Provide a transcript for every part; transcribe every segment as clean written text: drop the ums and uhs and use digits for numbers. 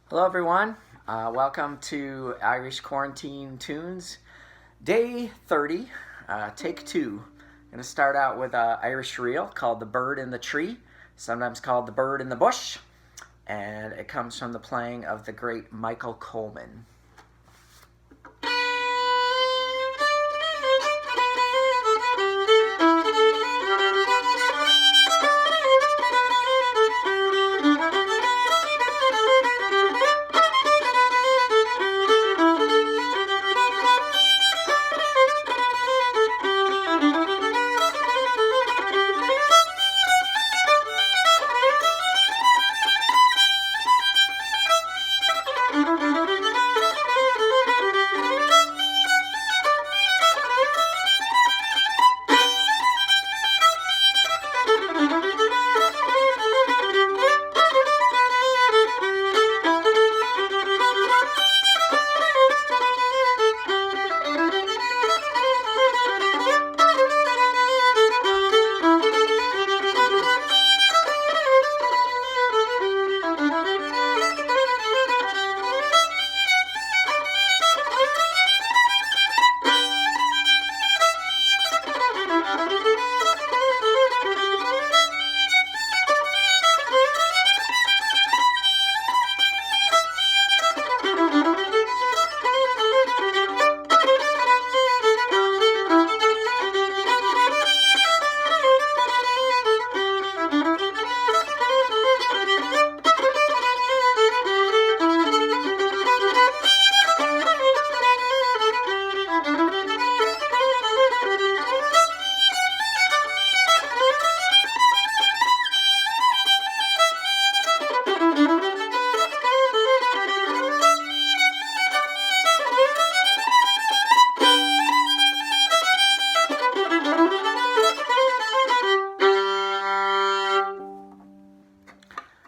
Hello, everyone. Welcome to Irish Quarantine Tunes, day 30, take two. I'm going to start out with an Irish reel called The Bird in the Tree, sometimes called The Bird in the Bush, and it comes from the playing of the great Michael Coleman.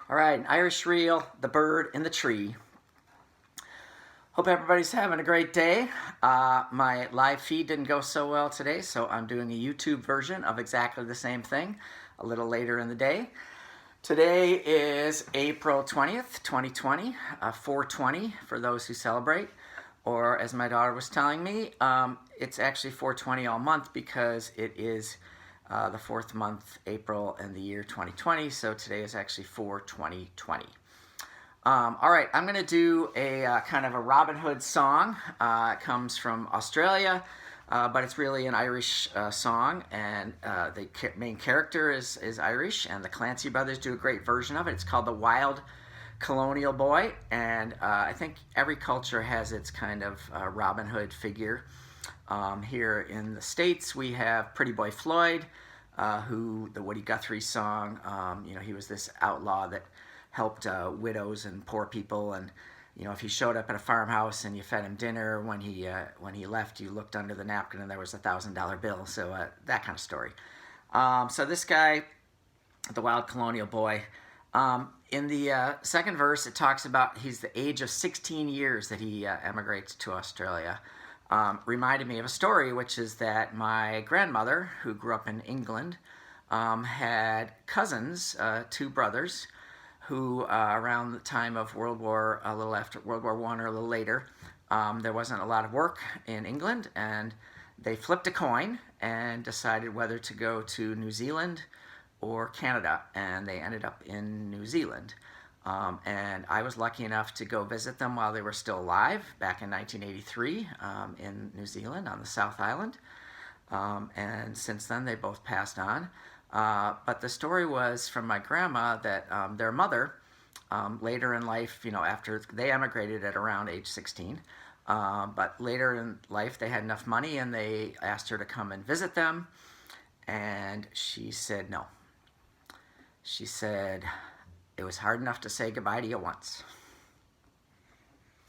All right, an Irish reel, The Bird in the Tree. Hope everybody's having a great day. My live feed didn't go so well today, so I'm doing a YouTube version of exactly the same thing a little later in the day. Today is April 20th, 2020, 420 for those who celebrate. Or as my daughter was telling me, it's actually 420 all month because it is the fourth month, April, in the year 2020. So today is actually 4/20/20. All right, I'm going to do a kind of a Robin Hood song. It comes from Australia, but it's really an Irish song, and the main character is Irish, and the Clancy brothers do a great version of it. It's called The Wild Colonial Boy, and I think every culture has its kind of Robin Hood figure. Here in the States, we have Pretty Boy Floyd, who the Woody Guthrie song, he was this outlaw that helped widows and poor people, and if he showed up at a farmhouse and you fed him dinner, when he left, you looked under the napkin and there was a $1,000 bill. So that kind of story. So this guy, the Wild Colonial Boy, in the second verse, it talks about he's the age of 16 years that he emigrates to Australia. Reminded me of a story, which is that my grandmother, who grew up in England, had cousins, two brothers, who around the time of World War, a little after World War I or a little later, there wasn't a lot of work in England, and they flipped a coin and decided whether to go to New Zealand or Canada, and they ended up in New Zealand. And I was lucky enough to go visit them while they were still alive back in 1983 in New Zealand on the South Island. And since then, they both passed on. But the story was from my grandma that their mother, later in life, after they emigrated at around age 16, but later in life, they had enough money and they asked her to come and visit them. And she said no. She said, it was hard enough to say goodbye to you once.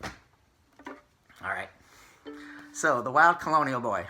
All right. So, The Wild Colonial Boy.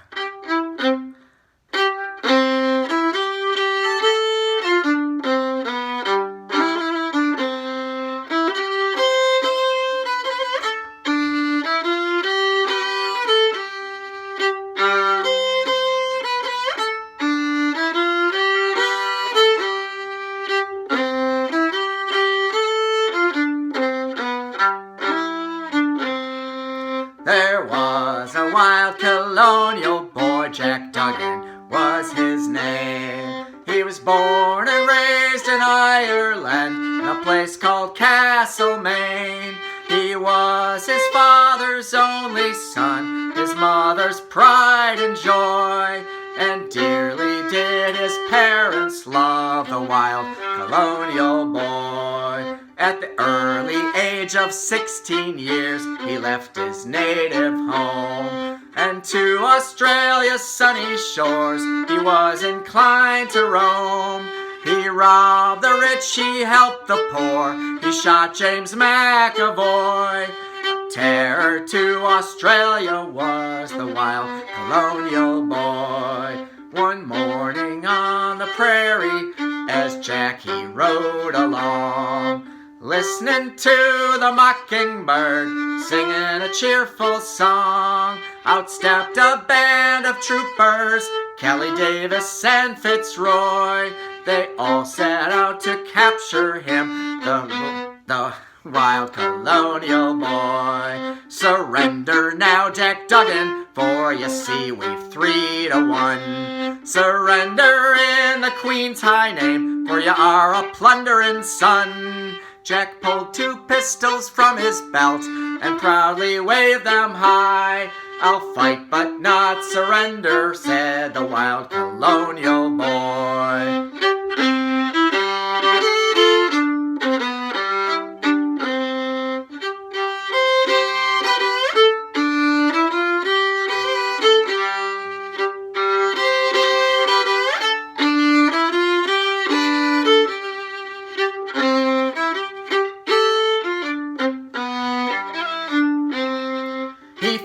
a place called Castlemaine. He was his father's only son, his mother's pride and joy, and dearly did his parents love the wild colonial boy. At the early age of 16 years, he left his native home, and to Australia's sunny shores he was inclined to roam. He robbed the rich, he helped the poor, he shot James McAvoy. Terror to Australia was the wild colonial boy. One morning on the prairie, as Jackie rode along, listening to the mockingbird singing a cheerful song, out stepped a band of troopers, Kelly Davis and Fitzroy. They all set out to capture him, the wild colonial boy. Surrender now, Jack Duggan, for you see we've 3-1. Surrender in the Queen's high name, for you are a plundering son. Jack pulled 2 pistols from his belt and proudly waved them high. I'll fight but not surrender, said the wild colonial boy.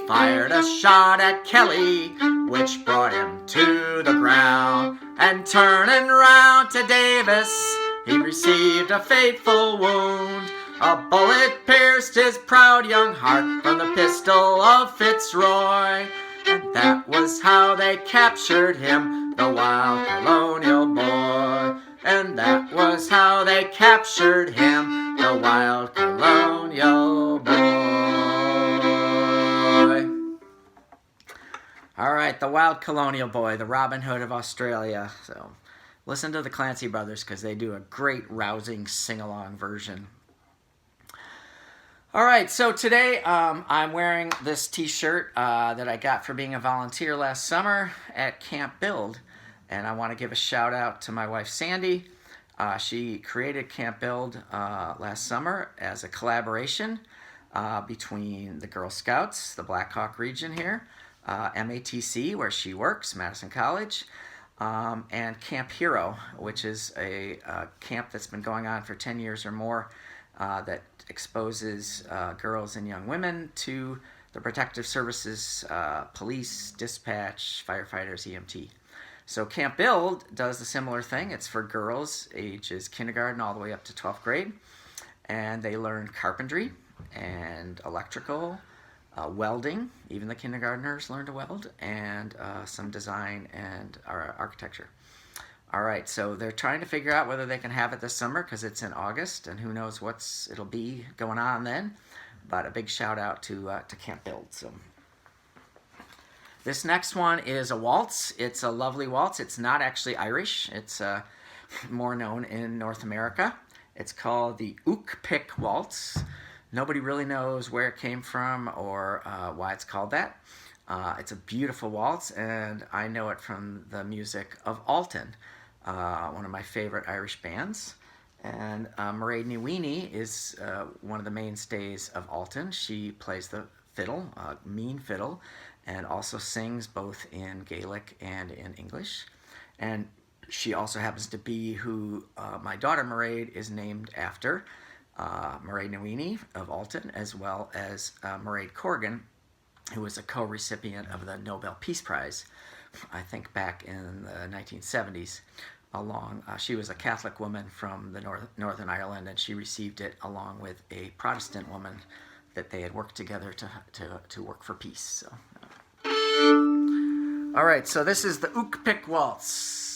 Fired a shot at Kelly, which brought him to the ground, and turning round to Davis, he received a fateful wound. A bullet pierced his proud young heart from the pistol of Fitzroy, and that was how they captured him, the wild colonial boy. And that was how they captured him, the wild colonial boy. All right, the wild colonial boy, the Robin Hood of Australia. So listen to the Clancy brothers because they do a great rousing sing-along version. All right, so today I'm wearing this t-shirt that I got for being a volunteer last summer at Camp Build. And I want to give a shout out to my wife, Sandy. She created Camp Build last summer as a collaboration between the Girl Scouts, the Black Hawk region here, MATC, where she works, Madison College, and Camp Hero, which is a camp that's been going on for 10 years or more that exposes girls and young women to the protective services, police, dispatch, firefighters, EMT. So Camp Build does a similar thing. It's for girls ages kindergarten all the way up to 12th grade. And they learn carpentry and electrical, welding. Even the kindergartners learn to weld, and some design and architecture. All right, so they're trying to figure out whether they can have it this summer because it's in August, and who knows it'll be going on then. But a big shout out to Camp Build. So this next one is a waltz. It's a lovely waltz. It's not actually Irish. It's more known in North America. It's called the Ookpik Waltz. Nobody really knows where it came from or why it's called that. It's a beautiful waltz, and I know it from the music of Alton, one of my favorite Irish bands. And Mairead Nieuwini is one of the mainstays of Alton. She plays the fiddle, mean fiddle, and also sings both in Gaelic and in English. And she also happens to be who my daughter Mairead is named after, Mairead Nieuwini of Alton, as well as Mairead Corrigan, who was a co-recipient of the Nobel Peace Prize, I think back in the 1970s. She was a Catholic woman from the Northern Ireland, and she received it along with a Protestant woman that they had worked together to work for peace. So. All right, so this is the Ookpik Waltz.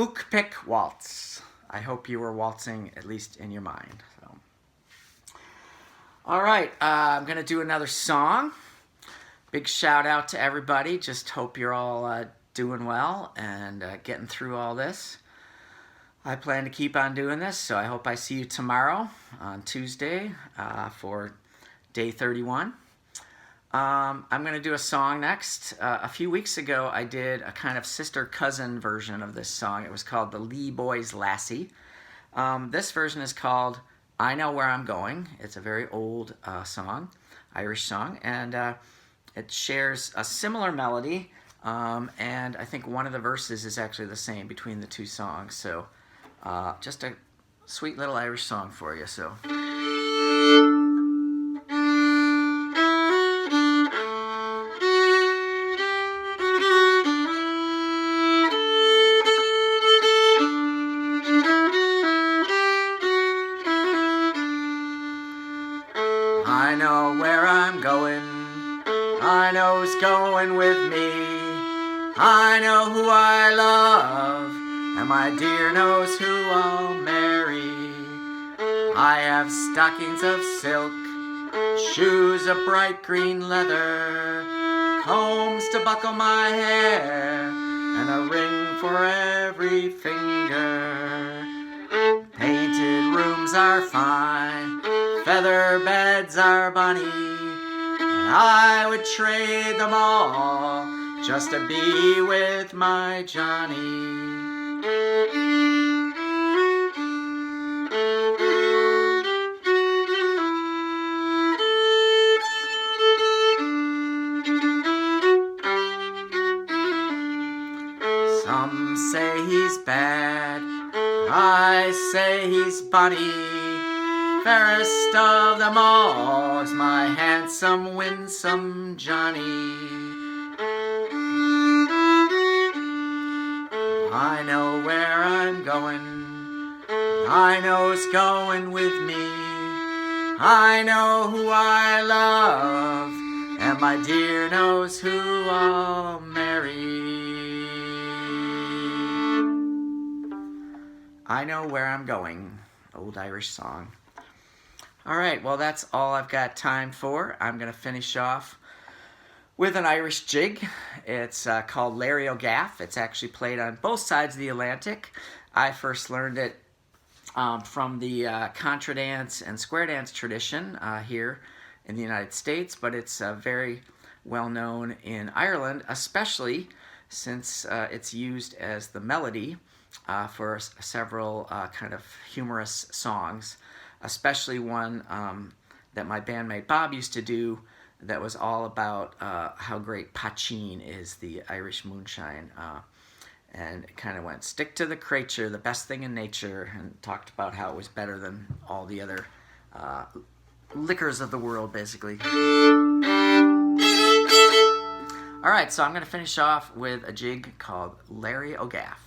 Ookpik Waltz. I hope you were waltzing, at least in your mind. So. All right, I'm going to do another song. Big shout out to everybody. Just hope you're all doing well and getting through all this. I plan to keep on doing this, so I hope I see you tomorrow on Tuesday for day 31. I'm going to do a song next. A few weeks ago, I did a kind of sister-cousin version of this song. It was called The Lee Boys Lassie. This version is called I Know Where I'm Going. It's a very old song, Irish song, and it shares a similar melody, and I think one of the verses is actually the same between the two songs. So just a sweet little Irish song for you. So. I know where I'm going, I know who's going with me, I know who I love, and my dear knows who I'll marry. I have stockings of silk, shoes of bright green leather, combs to buckle my hair, and a ring for every finger. Painted rooms are fine, feather beds are bonny, and I would trade them all just to be with my Johnny. Some say he's bad, I say he's bonny. Fairest of them all is my handsome, winsome Johnny. I know where I'm going, I know who's going with me, I know who I love, and my dear knows who I'll marry. I know where I'm going, old Irish song. All right, well, that's all I've got time for. I'm going to finish off with an Irish jig. It's called Larry O'Gaff. It's actually played on both sides of the Atlantic. I first learned it from the contra dance and square dance tradition here in the United States, but it's very well known in Ireland, especially since it's used as the melody for several kind of humorous songs. Especially one that my bandmate Bob used to do that was all about how great poitín is, the Irish moonshine. And it kind of went, stick to the creature, the best thing in nature, and talked about how it was better than all the other liquors of the world, basically. All right, so I'm going to finish off with a jig called Larry O'Gaff.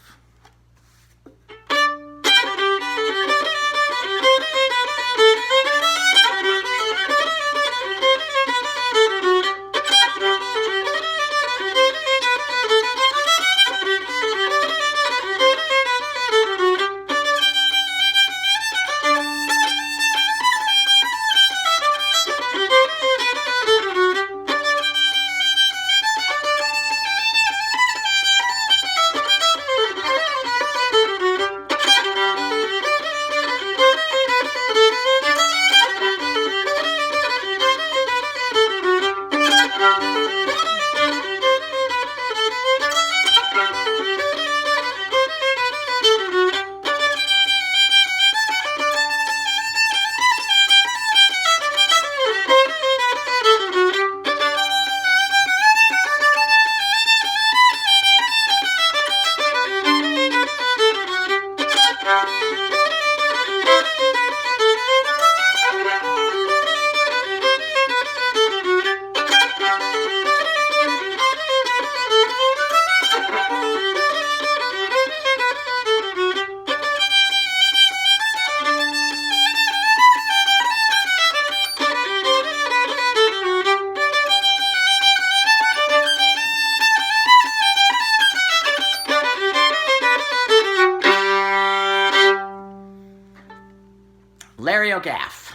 Romeo Gaff.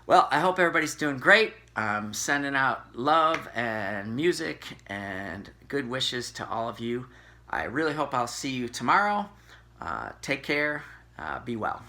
Well, I hope everybody's doing great. I'm sending out love and music and good wishes to all of you. I really hope I'll see you tomorrow. Take care. Be well.